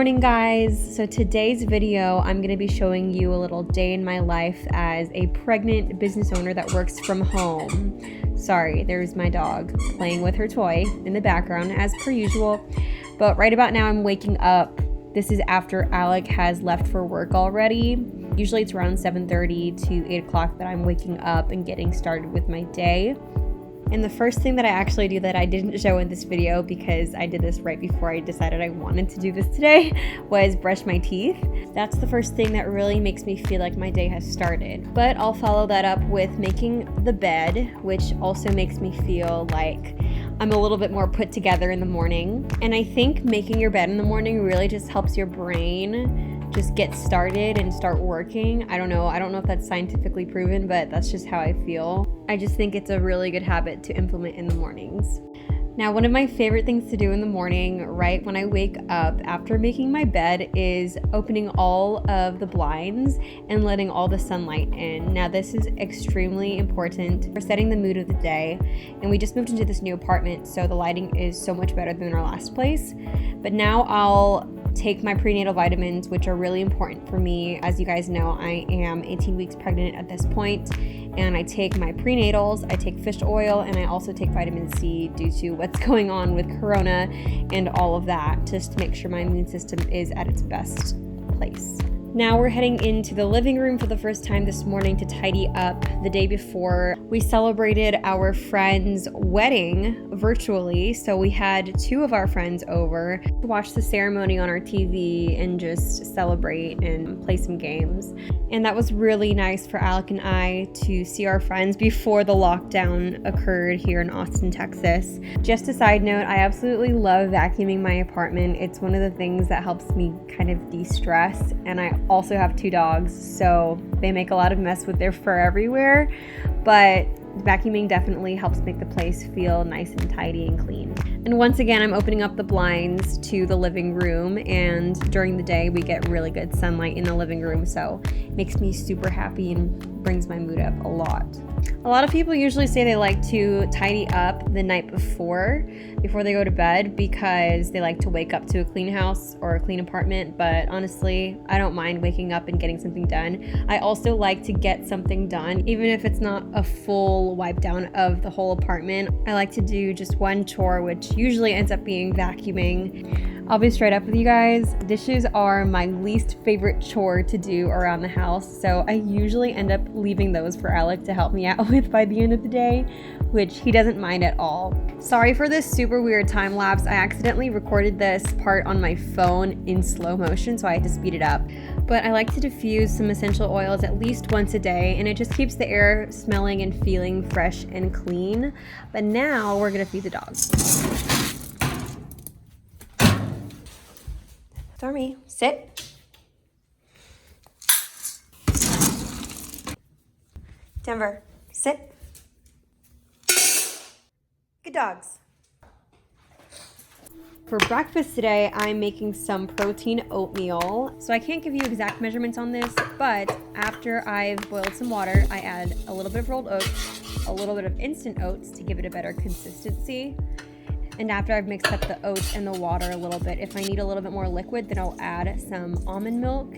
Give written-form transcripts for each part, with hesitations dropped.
morning, guys. So today's video, I'm going to be showing you a little day in my life as a pregnant business owner that works from home. Sorry, there's my dog playing with her toy in the background as per usual. But right about now I'm waking up. This is after Alec has left for work already. Usually it's around 7:30 to 8 o'clock that I'm waking up and getting started with my day. And the first thing that I actually do that I didn't show in this video, because I did this right before I decided I wanted to do this today, was brush my teeth. That's the first thing that really makes me feel like my day has started. But I'll follow that up with making the bed, which also makes me feel like I'm a little bit more put together in the morning. And I think making your bed in the morning really just helps your brain just get started and start working. I don't know if that's scientifically proven, but that's just how I feel. I just think it's a really good habit to implement in the mornings. Now, one of my favorite things to do in the morning, right when I wake up after making my bed, is opening all of the blinds and letting all the sunlight in. Now, this is extremely important for setting the mood of the day. And we just moved into this new apartment, so the lighting is so much better than our last place. But now I'll take my prenatal vitamins, which are really important for me. As you guys know, I am 18 weeks pregnant at this point, and I take my prenatals, I take fish oil, and I also take vitamin C due to what's going on with Corona and all of that, just to make sure my immune system is at its best place. Now we're heading into the living room for the first time this morning to tidy up. The day before, we celebrated our friend's wedding virtually. So we had two of our friends over to watch the ceremony on our TV and just celebrate and play some games. And that was really nice for Alec and I to see our friends before the lockdown occurred here in Austin, Texas. Just a side note, I absolutely love vacuuming my apartment. It's one of the things that helps me kind of de-stress, and I also have two dogs, so they make a lot of mess with their fur everywhere, but vacuuming definitely helps make the place feel nice and tidy and clean. And once again, I'm opening up the blinds to the living room, and during the day we get really good sunlight in the living room, so it makes me super happy and brings my mood up a lot. A lot of people usually say they like to tidy up the night before they go to bed, because they like to wake up to a clean house or a clean apartment. But honestly, I don't mind waking up and getting something done. I also like to get something done, even if it's not a full wipe down of the whole apartment. I like to do just one chore, which usually ends up being vacuuming. I'll be straight up with you guys. Dishes are my least favorite chore to do around the house, so I usually end up leaving those for Alec to help me out with by the end of the day, which he doesn't mind at all. Sorry for this super weird time lapse. I accidentally recorded this part on my phone in slow motion, so I had to speed it up. But I like to diffuse some essential oils at least once a day, and it just keeps the air smelling and feeling fresh and clean. But now we're gonna feed the dogs. Stormy, sit. Denver, sit. Good dogs. For breakfast today, I'm making some protein oatmeal. So I can't give you exact measurements on this, but after I've boiled some water, I add a little bit of rolled oats, a little bit of instant oats to give it a better consistency. And after I've mixed up the oats and the water a little bit, if I need a little bit more liquid, then I'll add some almond milk,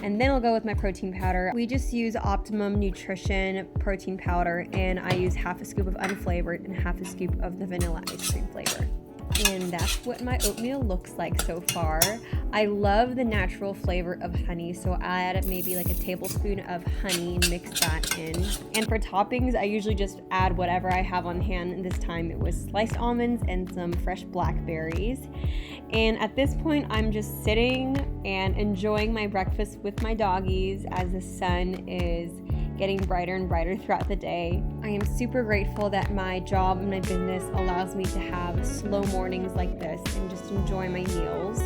and then I'll go with my protein powder. We just use Optimum Nutrition protein powder, and I use half a scoop of unflavored and half a scoop of the vanilla ice cream flavor. And that's what my oatmeal looks like so far. I love the natural flavor of honey, so I add maybe like a tablespoon of honey, mix that in. And for toppings, I usually just add whatever I have on hand, and this time it was sliced almonds and some fresh blackberries. And at this point, I'm just sitting and enjoying my breakfast with my doggies as the sun is getting brighter and brighter throughout the day. I am super grateful that my job and my business allows me to have slow mornings like this and just enjoy my meals.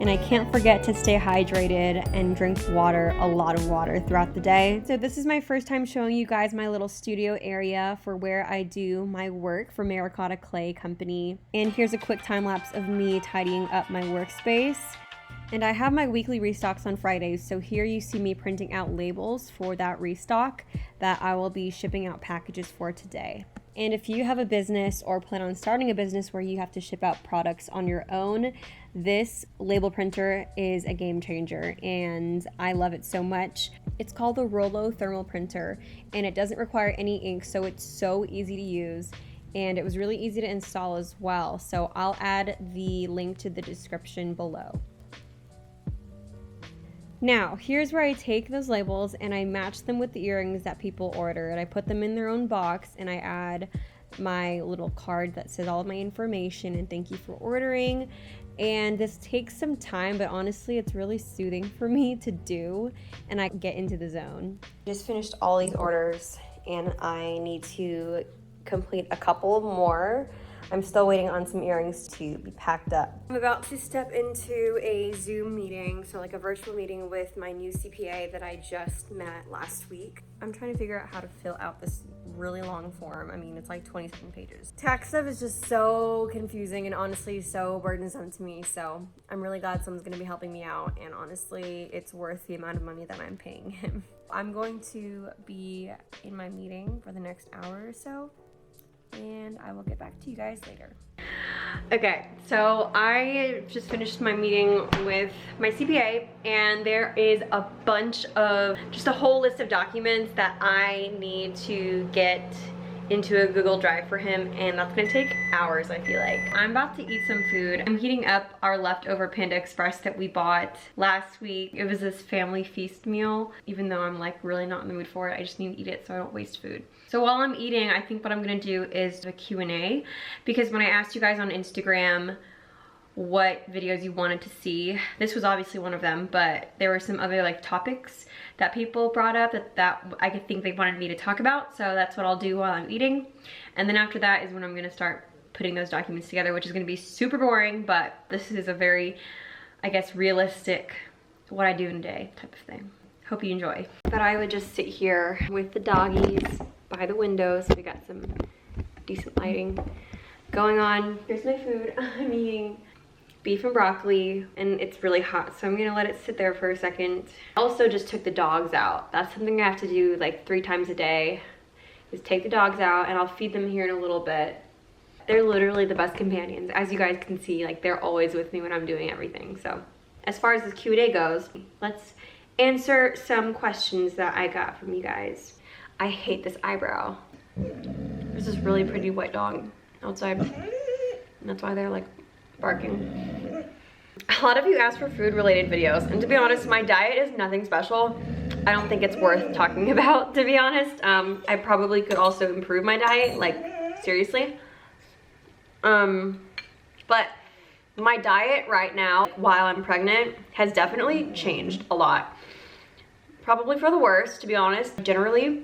And I can't forget to stay hydrated and drink water, a lot of water throughout the day. So this is my first time showing you guys my little studio area for where I do my work for Marah-Cotta Clay Company. And here's a quick time lapse of me tidying up my workspace. And I have my weekly restocks on Fridays, so here you see me printing out labels for that restock that I will be shipping out packages for today. And if you have a business or plan on starting a business where you have to ship out products on your own, This label printer is a game changer and I love it so much. It's called the Rollo thermal printer and it doesn't require any ink, so it's so easy to use and it was really easy to install as well. So I'll add the link to the description below. Now, here's where I take those labels and I match them with the earrings that people order, and I put them in their own box and I add my little card that says all of my information and thank you for ordering. And this takes some time, but honestly it's really soothing for me to do and I get into the zone. Just finished all these orders and I need to complete a couple more. I'm still waiting on some earrings to be packed up. I'm about to step into a Zoom meeting, so like a virtual meeting with my new CPA that I just met last week. I'm trying to figure out how to fill out this really long form. I mean, it's like 27 pages. Tax stuff is just so confusing and honestly so burdensome to me, so I'm really glad someone's gonna be helping me out, and honestly, it's worth the amount of money that I'm paying him. I'm going to be in my meeting for the next hour or so, and I will get back to you guys later. Okay, so I just finished my meeting with my CPA and there is a bunch of, just a whole list of documents that I need to get into a Google Drive for him, and that's gonna take hours, I feel like. I'm about to eat some food. I'm heating up our leftover Panda Express that we bought last week. It was this family feast meal. Even though I'm like really not in the mood for it, I just need to eat it so I don't waste food. So while I'm eating, I think what I'm gonna do is a Q&A, because when I asked you guys on Instagram what videos you wanted to see, this was obviously one of them, but there were some other like topics that people brought up that I could think they wanted me to talk about, so that's what I'll do while I'm eating. And then after that is when I'm gonna start putting those documents together, which is gonna be super boring, but this is a very, I guess, realistic, what I do in a day type of thing. Hope you enjoy. But I would just sit here with the doggies by the window, so we got some decent lighting going on. Here's my food. I'm eating beef and broccoli, and it's really hot, so I'm gonna let it sit there for a second. I also just took the dogs out. That's something I have to do like 3 times a day, is take the dogs out, and I'll feed them here in a little bit. They're literally the best companions. As you guys can see, like they're always with me when I'm doing everything. So as far as this Q&A goes, let's answer some questions that I got from you guys. I hate this eyebrow. There's this really pretty white dog outside, and that's why they're like barking. A lot of you asked for food related videos, and to be honest, my diet is nothing special. I don't think it's worth talking about, to be honest. I probably could also improve my diet, like seriously. But my diet right now while I'm pregnant has definitely changed a lot. Probably for the worse, to be honest. Generally,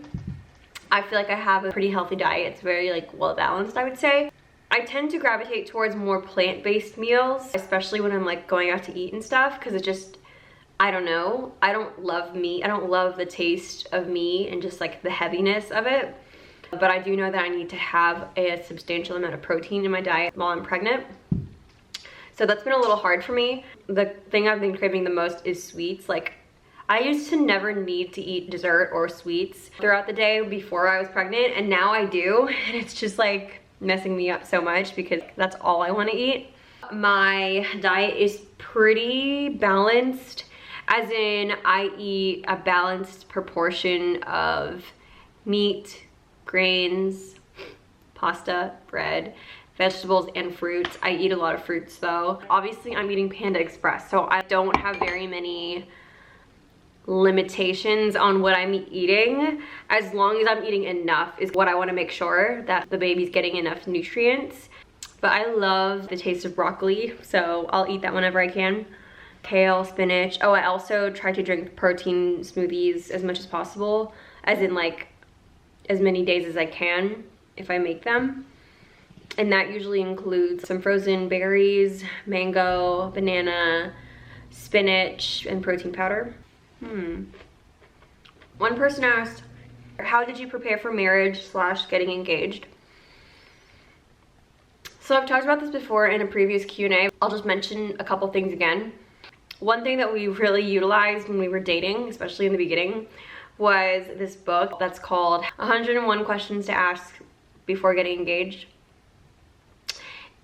I feel like I have a pretty healthy diet. It's very like well balanced, I would say. I tend to gravitate towards more plant-based meals, especially when I'm like going out to eat and stuff, because it just, I don't know. I don't love meat. I don't love the taste of meat and just like the heaviness of it. But I do know that I need to have a substantial amount of protein in my diet while I'm pregnant. So that's been a little hard for me. The thing I've been craving the most is sweets. Like, I used to never need to eat dessert or sweets throughout the day before I was pregnant, and now I do, and it's just like messing me up so much because that's all I want to eat. My diet is pretty balanced, as in I eat a balanced proportion of meat, grains, pasta, bread, vegetables, and fruits. I eat a lot of fruits though. Obviously I'm eating Panda Express, so I don't have very many limitations on what I'm eating. As long as I'm eating enough is what I want to make sure that the baby's getting enough nutrients. But I love the taste of broccoli, so I'll eat that whenever I can. Kale, spinach. Oh, I also try to drink protein smoothies as much as possible, as in like as many days as I can if I make them. And that usually includes some frozen berries, mango, banana, spinach, and protein powder. One person asked, how did you prepare for marriage / getting engaged? So I've talked about this before in a previous Q&A. I'll just mention a couple things again. One thing that we really utilized when we were dating, especially in the beginning, was this book that's called 101 Questions to Ask Before Getting Engaged.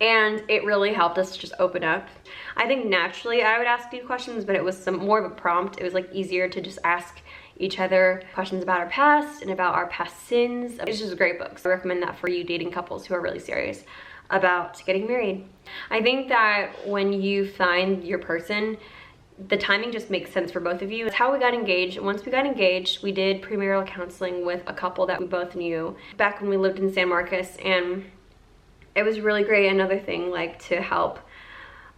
and it really helped us just open up. I think naturally I would ask you questions, but it was more of a prompt. It was like easier to just ask each other questions about our past and about our past sins. It's just a great book, so I recommend that for you dating couples who are really serious about getting married. I think that when you find your person, the timing just makes sense for both of you. It's how we got engaged. Once we got engaged, we did premarital counseling with a couple that we both knew back when we lived in San Marcos, and it was really great. Another thing, like, to help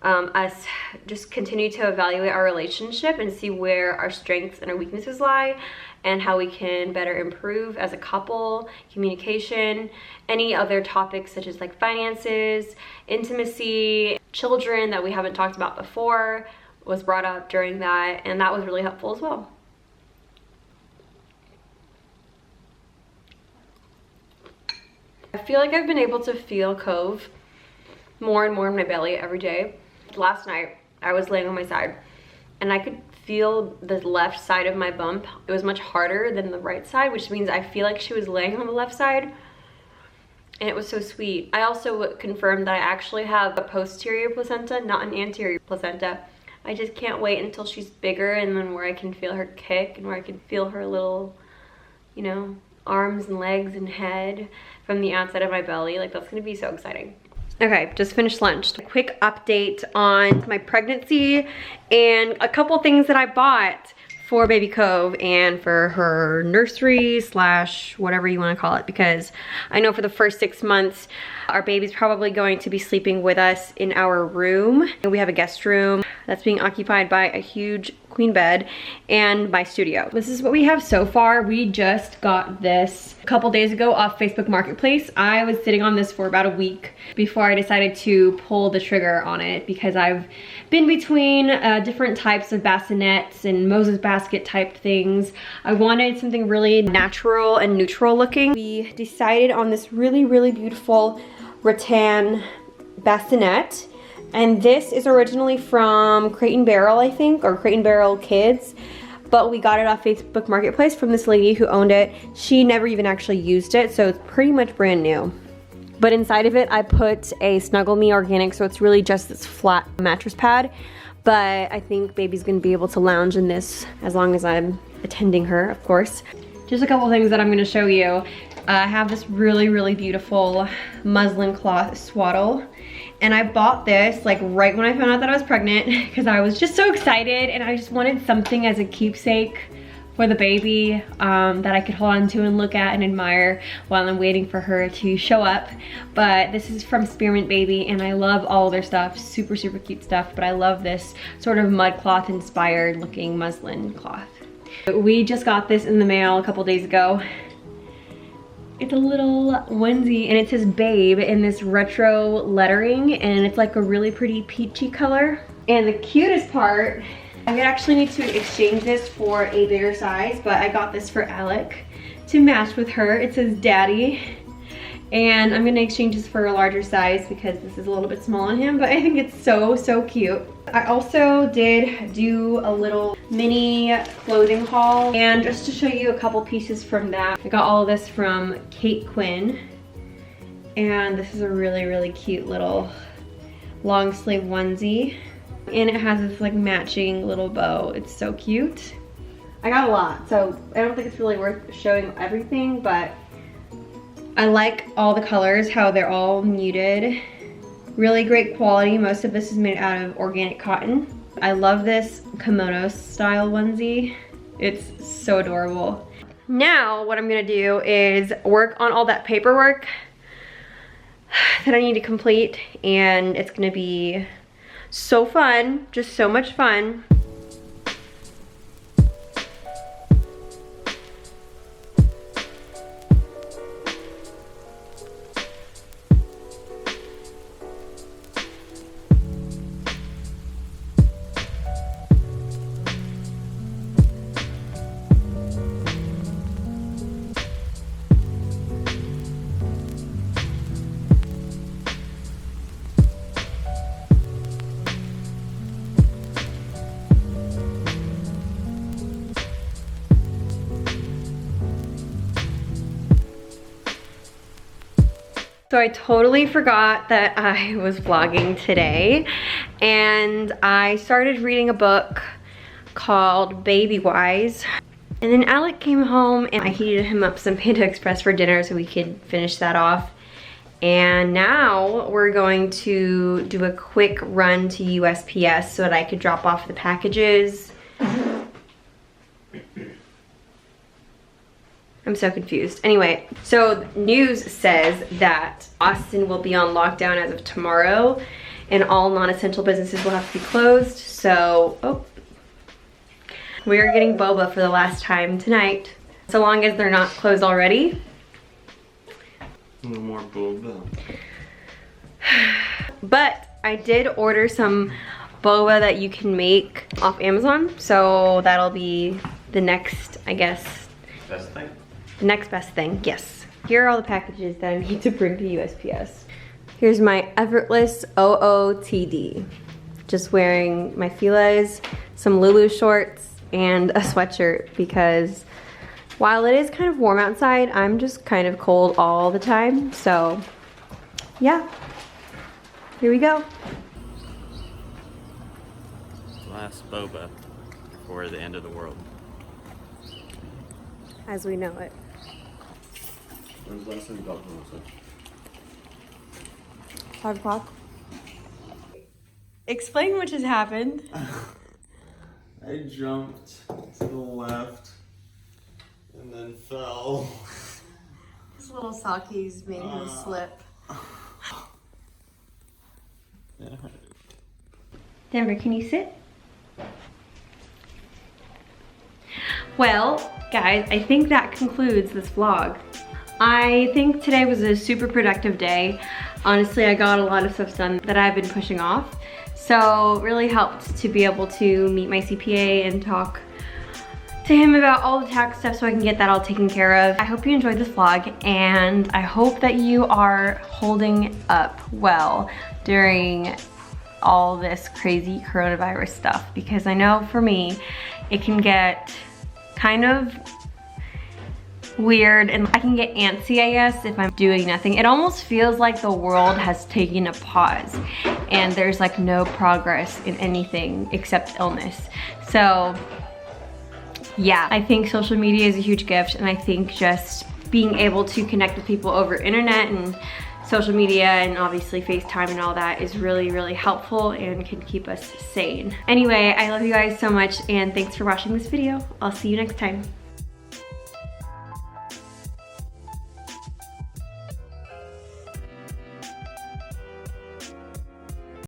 us just continue to evaluate our relationship and see where our strengths and our weaknesses lie and how we can better improve as a couple, communication, any other topics such as like finances, intimacy, children that we haven't talked about before was brought up during that, and that was really helpful as well. I feel like I've been able to feel Cove more and more in my belly every day. Last night, I was laying on my side and I could feel the left side of my bump. It was much harder than the right side, which means I feel like she was laying on the left side, and it was so sweet. I also confirmed that I actually have a posterior placenta, not an anterior placenta. I just can't wait until she's bigger and then where I can feel her kick and where I can feel her little, you know, arms and legs and head from the outside of my belly. Like, that's gonna be so exciting. Okay, just finished lunch. A quick update on my pregnancy and a couple things that I bought for baby Cove and for her nursery / whatever you want to call it, because I know for the first 6 months our baby's probably going to be sleeping with us in our room. We have a guest room that's being occupied by a huge queen bed and my studio. This is what we have so far. We just got this a couple days ago off Facebook Marketplace. I was sitting on this for about a week before I decided to pull the trigger on it, because I've been between different types of bassinets and Moses basket type things. I wanted something really natural and neutral looking. We decided on this really, really beautiful rattan bassinet. And this is originally from Crate and Barrel, I think, or Crate and Barrel Kids. But we got it off Facebook Marketplace from this lady who owned it. She never even actually used it, so it's pretty much brand new. But inside of it, I put a Snuggle Me Organic, so it's really just this flat mattress pad. But I think baby's gonna be able to lounge in this as long as I'm attending her, of course. Just a couple things that I'm gonna show you. I have this really, really beautiful muslin cloth swaddle. And I bought this like right when I found out that I was pregnant, because I was just so excited and I just wanted something as a keepsake for the baby that I could hold on to and look at and admire while I'm waiting for her to show up. But this is from Spearmint Baby, and I love all of their stuff, super, super cute stuff, but I love this sort of mud cloth inspired looking muslin cloth. We just got this in the mail a couple days ago. It's a little onesie and it says Babe in this retro lettering, and it's like a really pretty peachy color. And the cutest part, I would actually need to exchange this for a bigger size, but I got this for Alec to match with her. It says Daddy, and I'm gonna exchange this for a larger size because this is a little bit small on him, but I think it's so, so cute. I also did do a little mini clothing haul, and just to show you a couple pieces from that, I got all of this from Kate Quinn, and this is a really, really cute little long sleeve onesie, and it has this like matching little bow. It's so cute. I got a lot, so I don't think it's really worth showing everything, but I like all the colors, how they're all muted. Really great quality. Most of this is made out of organic cotton. I love this kimono style onesie. It's so adorable. Now what I'm gonna do is work on all that paperwork that I need to complete, and it's gonna be so fun, just so much fun. So I totally forgot that I was vlogging today, and I started reading a book called Baby Wise. And then Alec came home and I heated him up some Panda Express for dinner so we could finish that off. And now we're going to do a quick run to USPS so that I could drop off the packages. I'm so confused. Anyway, so news says that Austin will be on lockdown as of tomorrow and all non-essential businesses will have to be closed. So, we are getting boba for the last time tonight. So long as they're not closed already. No more boba. But I did order some boba that you can make off Amazon. So that'll be the next, I guess. Best thing? Next best thing, yes. Here are all the packages that I need to bring to USPS. Here's my effortless OOTD. Just wearing my Fila's, some Lulu shorts, and a sweatshirt because while it is kind of warm outside, I'm just kind of cold all the time. So yeah, here we go. Last boba before the end of the world. As we know it. When's the last time you got home? 5 o'clock. Explain what just happened. I jumped to the left and then fell. This little Saki's made him slip. Yeah. Denver, can you sit? Well, guys, I think that concludes this vlog. I think today was a super productive day. Honestly, I got a lot of stuff done that I've been pushing off. So it really helped to be able to meet my CPA and talk to him about all the tax stuff so I can get that all taken care of. I hope you enjoyed this vlog and I hope that you are holding up well during all this crazy coronavirus stuff, because I know for me, it can get kind of weird and I can get antsy, I guess, if I'm doing nothing. It almost feels like the world has taken a pause and there's like no progress in anything except illness. So yeah, I think social media is a huge gift, and I think just being able to connect with people over internet and social media and obviously FaceTime and all that is really, really helpful and can keep us sane. Anyway, I love you guys so much and thanks for watching this video. I'll see you next time.